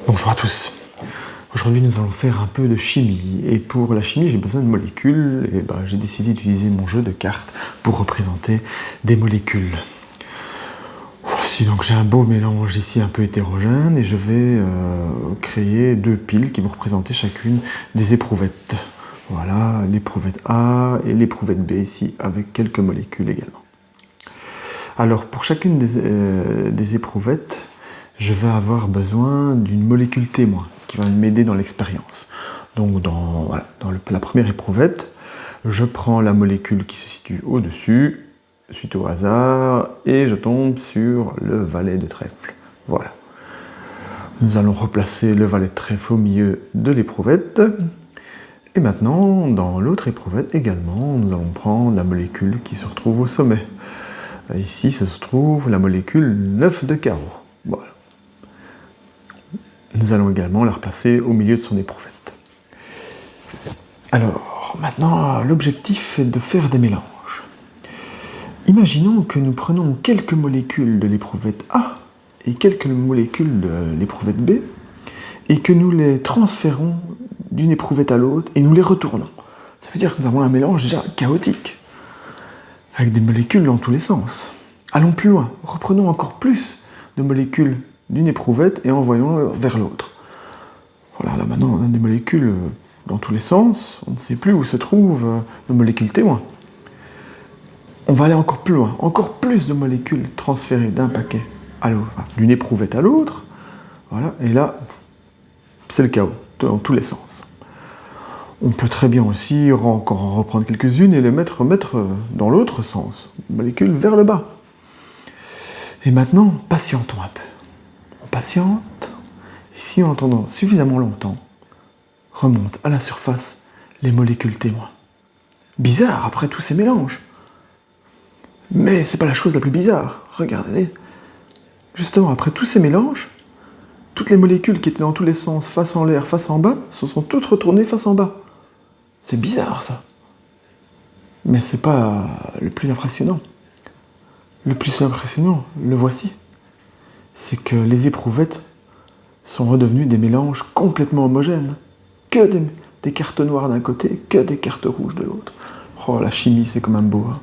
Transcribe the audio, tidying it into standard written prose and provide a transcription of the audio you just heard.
Bonjour à tous. Aujourd'hui, nous allons faire un peu de chimie. Et pour la chimie, j'ai besoin de molécules. Et j'ai décidé d'utiliser mon jeu de cartes pour représenter des molécules. Voici, donc j'ai un beau mélange ici un peu hétérogène. Et je vais créer deux piles qui vont représenter chacune des éprouvettes. Voilà, l'éprouvette A et l'éprouvette B ici, avec quelques molécules également. Alors, pour chacune des éprouvettes, je vais avoir besoin d'une molécule témoin qui va m'aider dans l'expérience. Donc dans la première éprouvette, je prends la molécule qui se situe au-dessus, suite au hasard, et je tombe sur le valet de trèfle. Voilà. Nous allons replacer le valet de trèfle au milieu de l'éprouvette. Et maintenant, dans l'autre éprouvette également, nous allons prendre la molécule qui se retrouve au sommet. Ici, se trouve la molécule 9 de carreau. Voilà. Nous allons également la replacer au milieu de son éprouvette. Alors, maintenant, l'objectif est de faire des mélanges. Imaginons que nous prenons quelques molécules de l'éprouvette A et quelques molécules de l'éprouvette B et que nous les transférons d'une éprouvette à l'autre et nous les retournons. Ça veut dire que nous avons un mélange déjà chaotique, avec des molécules dans tous les sens. Allons plus loin, reprenons encore plus de molécules d'une éprouvette et envoyons-les vers l'autre. Voilà, là maintenant on a des molécules dans tous les sens, on ne sait plus où se trouvent nos molécules témoins. On va aller encore plus loin, encore plus de molécules transférées d'un paquet à l'autre, d'une éprouvette à l'autre, voilà, et là, c'est le chaos, dans tous les sens. On peut très bien aussi encore en reprendre quelques-unes et les mettre dans l'autre sens, molécules vers le bas. Et maintenant, patientons un peu. On patiente, et si en attendant suffisamment longtemps, remontent à la surface les molécules témoins. Bizarre après tous ces mélanges. Mais c'est pas la chose la plus bizarre. Regardez. Justement, après tous ces mélanges, toutes les molécules qui étaient dans tous les sens, face en l'air, face en bas, se sont toutes retournées face en bas. C'est bizarre ça. Mais c'est pas le plus impressionnant. Le plus impressionnant, le voici. C'est que les éprouvettes sont redevenues des mélanges complètement homogènes. Que des cartes noires d'un côté, que des cartes rouges de l'autre. Oh, la chimie, c'est quand même beau. Hein.